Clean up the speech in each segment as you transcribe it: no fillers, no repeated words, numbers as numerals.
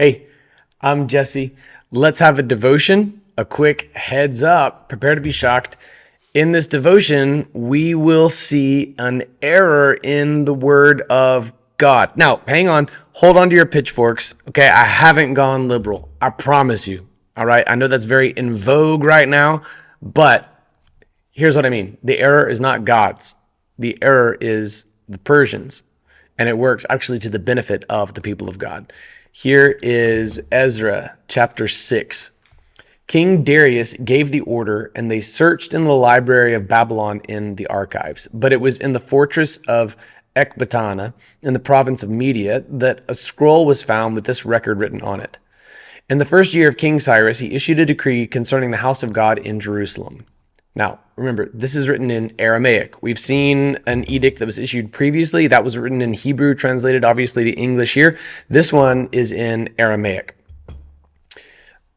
Hey, I'm Jesse. Let's have a devotion. A quick heads up. Prepare to be shocked. In this devotion, we will see an error in the word of God. Now, hang on. Hold on to your pitchforks. Okay, I haven't gone liberal. I promise you. All right. I know that's very in vogue right now, but here's what I mean. The error is not God's. The error is the Persians. And it works actually to the benefit of the people of God. Here is Ezra chapter 6. King Darius gave the order, and they searched in the library of Babylon in the archives. But it was in the fortress of Ecbatana in the province of Media that a scroll was found with this record written on it. In the first year of King Cyrus, he issued a decree concerning the house of God in Jerusalem. Now, remember, this is written in Aramaic. We've seen an edict that was issued previously. That was written in Hebrew, translated obviously to English here. This one is in Aramaic.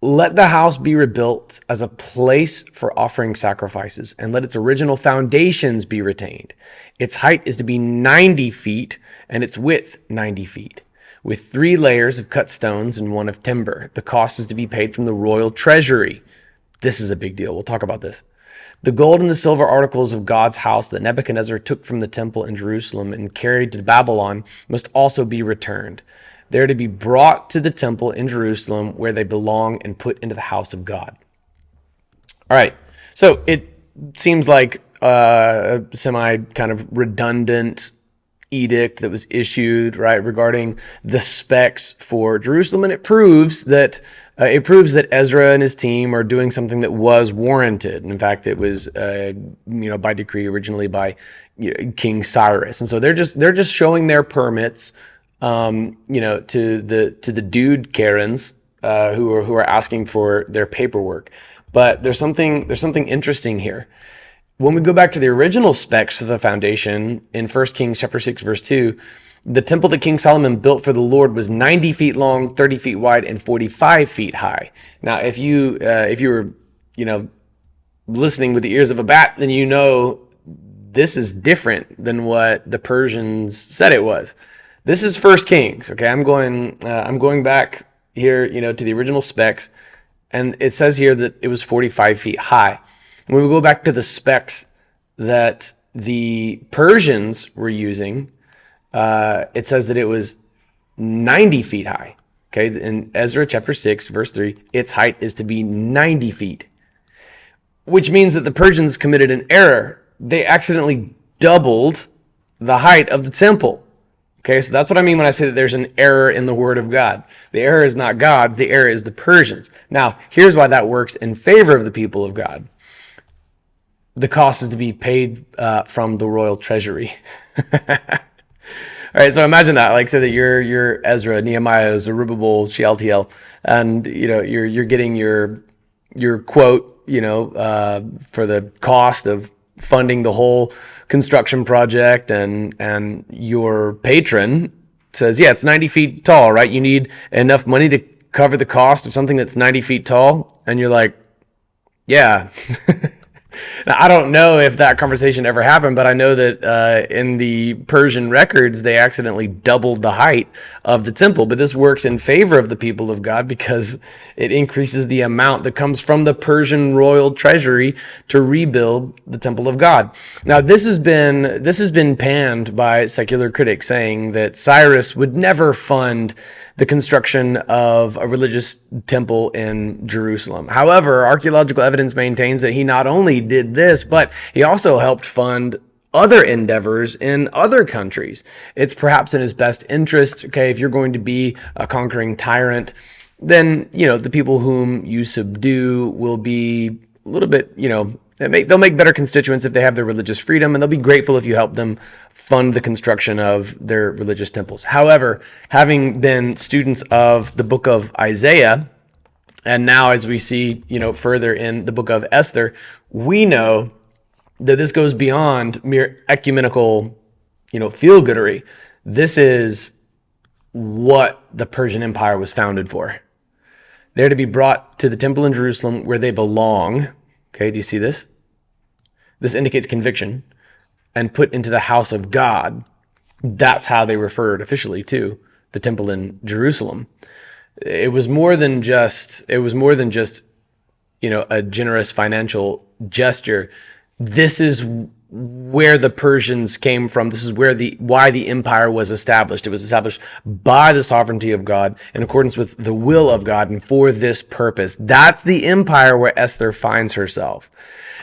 Let the house be rebuilt as a place for offering sacrifices, and let its original foundations be retained. Its height is to be 90 feet, and its width 90 feet, with 3 layers of cut stones and 1 of timber. The cost is to be paid from the royal treasury. This is a big deal. We'll talk about this. The gold and the silver articles of God's house that Nebuchadnezzar took from the temple in Jerusalem and carried to Babylon must also be returned. They are to be brought to the temple in Jerusalem where they belong and put into the house of God. All right. So it seems like a semi kind of redundant edict that was issued, right, regarding the specs for Jerusalem, and it proves that Ezra and his team are doing something that was warranted. In fact, it was by decree originally by King Cyrus, and so they're just showing their permits, to the dude Karens who are asking for their paperwork. But there's something interesting here. When we go back to the original specs of the foundation in 1 Kings chapter 6, verse 2, the temple that King Solomon built for the Lord was 90 feet long, 30 feet wide, and 45 feet high. Now, if you were, listening with the ears of a bat, then this is different than what the Persians said it was. This is 1 Kings. Okay, I'm going back here, to the original specs, and it says here that it was 45 feet high. When we go back to the specs that the Persians were using, it says that it was 90 feet high. Okay, in Ezra chapter 6, verse 3, its height is to be 90 feet, which means that the Persians committed an error. They accidentally doubled the height of the temple. Okay, so that's what I mean when I say that there's an error in the word of God. The error is not God's, the error is the Persians. Now, here's why that works in favor of the people of God. The cost is to be paid from the royal treasury. All right, so imagine that. Like, say that you're Ezra, Nehemiah, Zerubbabel, Shealtiel, and you're getting your quote, for the cost of funding the whole construction project, and your patron says, yeah, it's 90 feet tall, right? You need enough money to cover the cost of something that's 90 feet tall, and you're like, yeah. Now, I don't know if that conversation ever happened, but I know that in the Persian records, they accidentally doubled the height of the temple. But this works in favor of the people of God because it increases the amount that comes from the Persian royal treasury to rebuild the temple of God. Now, this has been panned by secular critics, saying that Cyrus would never fund the construction of a religious temple in Jerusalem. However, archaeological evidence maintains that he not only did this, but he also helped fund other endeavors in other countries. It's perhaps in his best interest, okay, if you're going to be a conquering tyrant, then, the people whom you subdue will be a little bit, they'll make better constituents if they have their religious freedom, and they'll be grateful if you help them fund the construction of their religious temples. However, having been students of the book of Isaiah, and now as we see, further in the book of Esther, we know that this goes beyond mere ecumenical, feel-goodery. This is what the Persian Empire was founded for. They're to be brought to the temple in Jerusalem where they belong. Okay, do you see this? This indicates conviction. And put into the house of God. That's how they referred officially to the temple in Jerusalem. It was more than just a generous financial gesture. This is where the Persians came from. This is why the empire was established. It was established by the sovereignty of God in accordance with the will of God and for this purpose. That's the empire where Esther finds herself.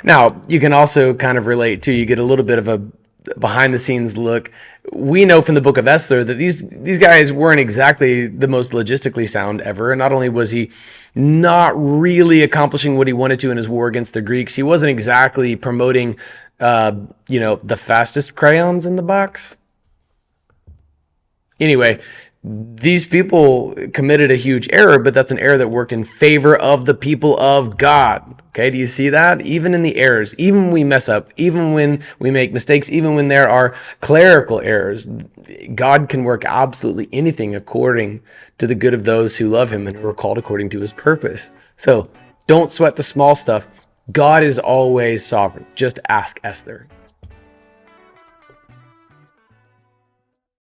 Now, you can also kind of relate to, you get a little bit of a behind the scenes look. We know from the book of Esther that these guys weren't exactly the most logistically sound ever. And not only was he not really accomplishing what he wanted to in his war against the Greeks, he wasn't exactly promoting the fastest crayons in the box. Anyway, these people committed a huge error, but that's an error that worked in favor of the people of God. Okay, do you see that? Even in the errors, even when we mess up, even when we make mistakes, even when there are clerical errors, God can work absolutely anything according to the good of those who love him and who are called according to his purpose. So don't sweat the small stuff. God is always sovereign. Just ask Esther.